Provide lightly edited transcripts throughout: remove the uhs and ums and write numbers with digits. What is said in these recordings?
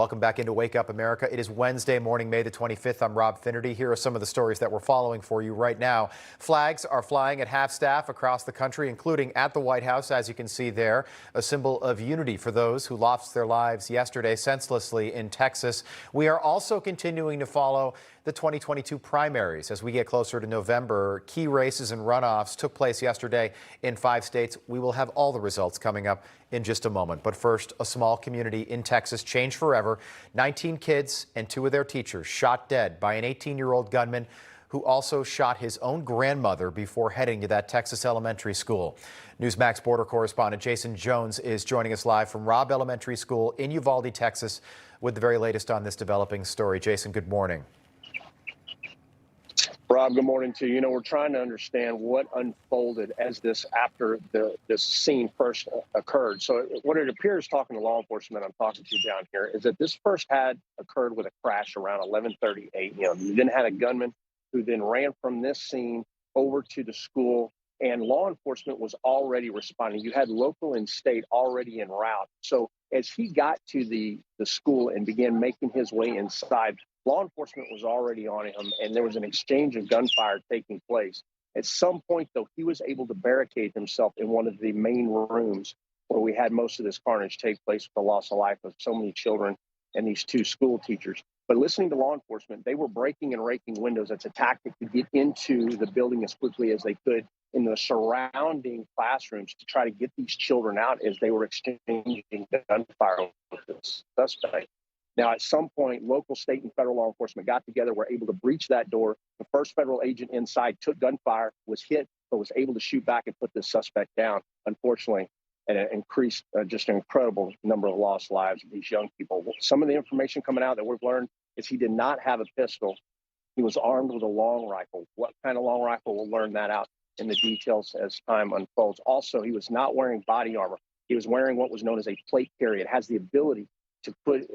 Welcome back into Wake Up America. It is Wednesday morning, May the 25th. I'm Rob Finnerty. Here are some of the stories that we're following for you right now. Flags are flying at half-staff across the country, including at the White House, as you can see there, a symbol of unity for those who lost their lives yesterday senselessly in Texas. We are also continuing to follow the 2022 primaries as we get closer to November. Key races and runoffs took place yesterday in 5 states. We will have all the results coming up in just a moment. But first, a small community in Texas changed forever. 19 kids and 2 of their teachers shot dead by an 18-year-old gunman who also shot his own grandmother before heading to that Texas elementary school. Newsmax border correspondent Jason Jones is joining us live from Robb Elementary School in Uvalde, Texas, with the very latest on this developing story. Jason, good morning. Rob, good morning to you. You know, we're trying to understand what unfolded as this this scene first occurred. So what it appears, talking to law enforcement, I'm talking to you down here, is that this first had occurred with a crash around 11:38 a.m. You then had a gunman who then ran from this scene over to the school, and law enforcement was already responding. You had local and state already en route. So as he got to the school and began making his way inside, law enforcement was already on him, and there was an exchange of gunfire taking place. At some point, though, he was able to barricade himself in one of the main rooms where we had most of this carnage take place with the loss of life of so many children and these 2 school teachers. But listening to law enforcement, they were breaking and raking windows. That's a tactic to get into the building as quickly as they could in the surrounding classrooms to try to get these children out as they were exchanging gunfire with this suspect. Now, at some point, local, state, and federal law enforcement got together, were able to breach that door. The first federal agent inside took gunfire, was hit, but was able to shoot back and put this suspect down. Unfortunately, and it increased just an incredible number of lost lives of these young people. Some of the information coming out that we've learned is he did not have a pistol. He was armed with a long rifle. What kind of long rifle? We'll learn that out in the details as time unfolds. Also, he was not wearing body armor. He was wearing what was known as a plate carrier. It has the ability to put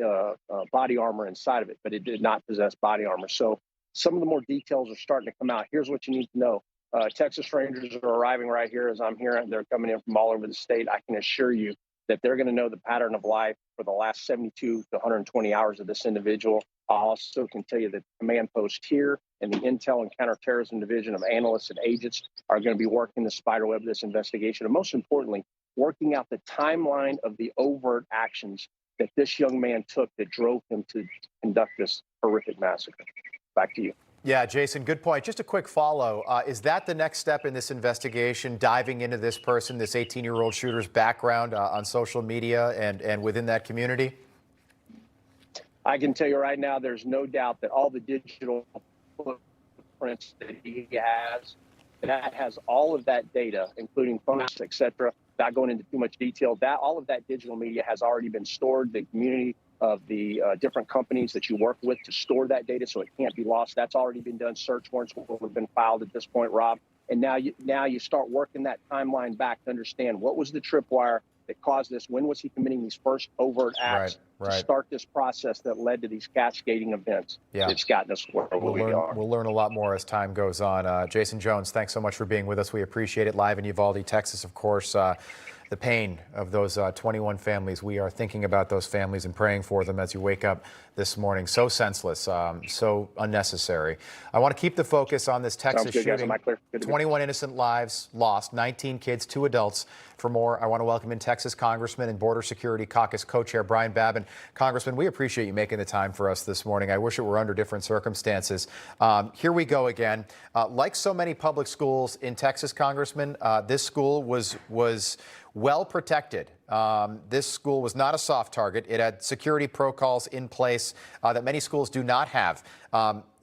body armor inside of it, but it did not possess body armor. So some of the more details are starting to come out. Here's what you need to know. Texas Rangers are arriving right here as I'm here. They're coming in from all over the state. I can assure you that they're going to know the pattern of life for the last 72 to 120 hours of this individual. I also can tell you that the command post here and the Intel and Counterterrorism Division of analysts and agents are going to be working the spiderweb of this investigation. And most importantly, working out the timeline of the overt actions that this young man took that drove him to conduct this horrific massacre. Back to you. Yeah, Jason, good point. Just a quick follow. Is that the next step in this investigation, diving into this person, this 18-year-old shooter's background on social media and within that community? I can tell you right now, there's no doubt that all the digital footprints that he has, that has all of that data, including phones, et cetera, not going into too much detail, that all of that digital media has already been stored. The community of the different companies that you work with to store that data so it can't be lost, that's already been done. Search warrants will have been filed at this point, Rob. And now you start working that timeline back to understand what was the tripwire that caused this, when was he committing these first overt acts to start this process that led to these cascading events. Yeah. It's gotten us where we are. We'll learn a lot more as time goes on. Jason Jones, thanks so much for being with us. We appreciate it. Live in Uvalde, Texas, of course. The pain of those 21 families. We are thinking about those families and praying for them as you wake up this morning. So senseless, so unnecessary. I want to keep the focus on this Texas shooting. 21 innocent lives lost, 19 kids, 2 adults. For more, I want to welcome in Texas Congressman and Border Security Caucus co-chair Brian Babin. Congressman, we appreciate you making the time for us this morning. I wish it were under different circumstances. Here we go again. Like so many public schools in Texas, Congressman, this school was well protected. This school was not a soft target. It had security protocols in place that many schools do not have.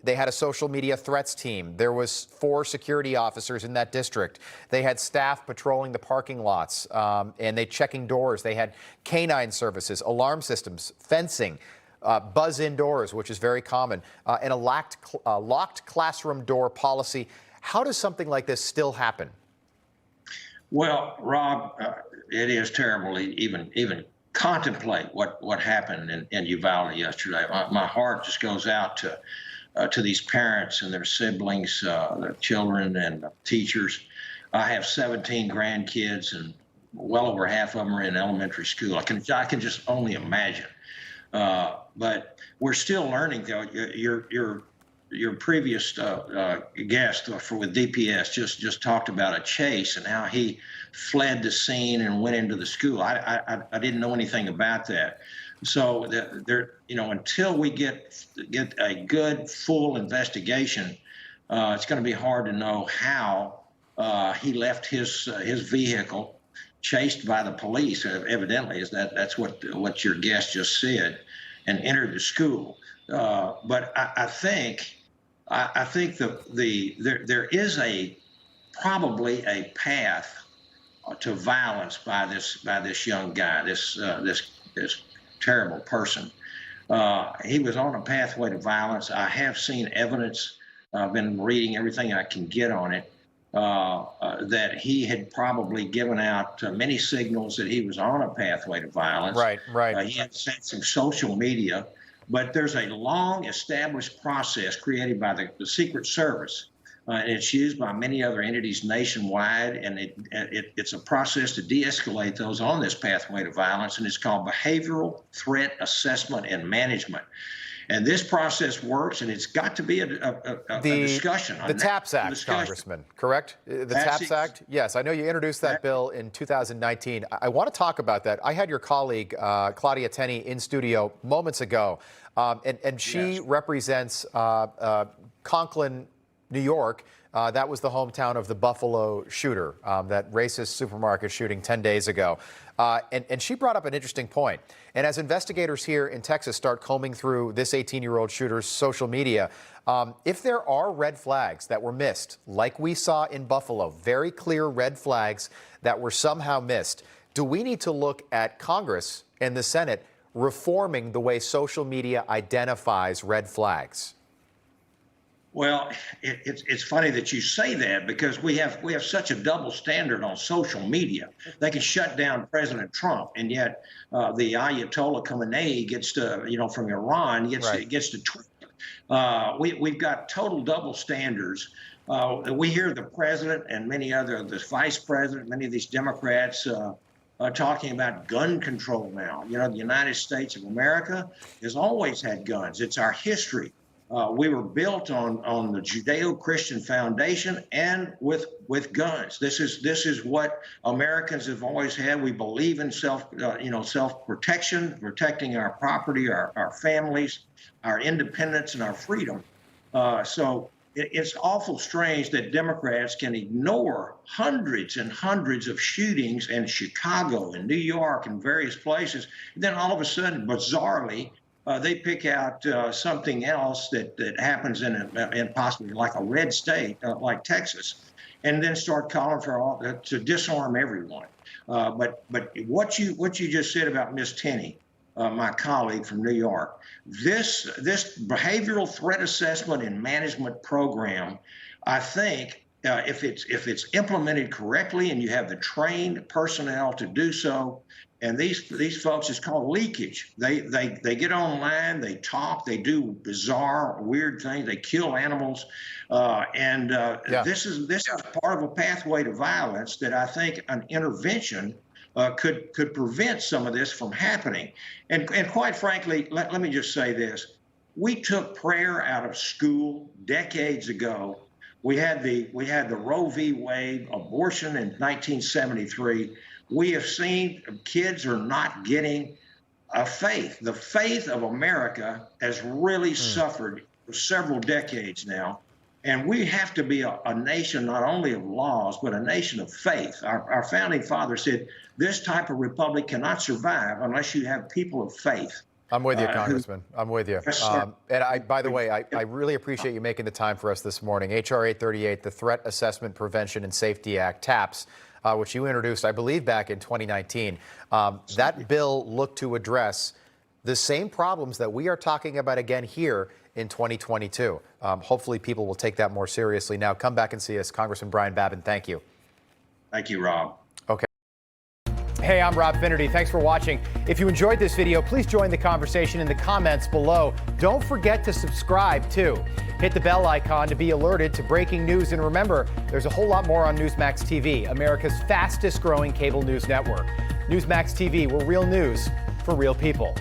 They had a social media threats team. There was 4 security officers in that district. They had staff patrolling the parking lots and they checking doors. They had canine services, alarm systems, fencing, buzz-in doors, which is very common, and a locked classroom door policy. How does something like this still happen? Well, Rob, it is terrible to even contemplate what happened in Uvalde yesterday. My heart just goes out to these parents and their siblings, their children and teachers. I have 17 grandkids, and well over half of them are in elementary school. I can just only imagine But we're still learning, though. Your previous guest with DPS just talked about a chase and how he fled the scene and went into the school. I didn't know anything about that. So until we get a good full investigation, it's going to be hard to know how he left his vehicle, chased by the police. Evidently, that's what your guest just said, and entered the school. But I think there is probably a path to violence by this young guy, this terrible person. He was on a pathway to violence. I have seen evidence. I've been reading everything I can get on it, that he had probably given out many signals that he was on a pathway to violence. Right. He had sent some social media, but there's a long established process created by the Secret Service. And it's used by many other entities nationwide, and it's a process to de-escalate those on this pathway to violence, and it's called behavioral threat assessment and management. And this process works, and it's got to be a discussion. The TAPS Act, Congressman, correct? The TAPS Act? Yes, I know you introduced that bill in 2019. I want to talk about that. I had your colleague, Claudia Tenney, in studio moments ago, and she represents Conklin, New York. That was the hometown of the Buffalo shooter, that racist supermarket shooting 10 days ago. And she brought up an interesting point. And as investigators here in Texas start combing through this 18-year-old shooter's social media, if there are red flags that were missed, like we saw in Buffalo, very clear red flags that were somehow missed, do we need to look at Congress and the Senate reforming the way social media identifies red flags? Well, it's funny that you say that, because we have such a double standard on social media. They can shut down President Trump, and yet the Ayatollah Khamenei gets to, from Iran, gets to tweet. We've got total double standards. We hear the president and the vice president, many of these Democrats talking about gun control now. The United States of America has always had guns. It's our history. We were built on the Judeo-Christian foundation and with guns. This is what Americans have always had. We believe in self-protection, protecting our property, our families, our independence, and our freedom. So it's awful strange that Democrats can ignore hundreds and hundreds of shootings in Chicago and New York and various places. And then all of a sudden, bizarrely, they pick out something else that happens in possibly like a red state like Texas, and then start calling for to disarm everyone. But what you just said about Ms. Tenney, my colleague from New York, this behavioral threat assessment and management program, I think if it's implemented correctly and you have the trained personnel to do so. And these folks, it's called leakage. They get online, they talk, they do bizarre, weird things, they kill animals, this is part of a pathway to violence that I think an intervention could prevent some of this from happening. And quite frankly, let me just say this: we took prayer out of school decades ago. We had the Roe v. Wade abortion in 1973. We have seen kids are not getting a faith. The faith of America has really suffered for several decades now. And we have to be a nation not only of laws, but a nation of faith. Our founding father said this type of republic cannot survive unless you have people of faith. I'm with you, Congressman. I'm with you. Yes, and by the way, I really appreciate you making the time for us this morning. H.R. 838, the Threat Assessment Prevention and Safety Act, TAPS, which you introduced, I believe, back in 2019. That bill looked to address the same problems that we are talking about again here in 2022. Hopefully people will take that more seriously. Now, come back and see us. Congressman Brian Babin, thank you. Thank you, Rob. Okay. Hey, I'm Rob Finnerty. Thanks for watching. If you enjoyed this video, please join the conversation in the comments below. Don't forget to subscribe, too. Hit the bell icon to be alerted to breaking news. And remember, there's a whole lot more on Newsmax TV, America's fastest growing cable news network. Newsmax TV, we're real news for real people.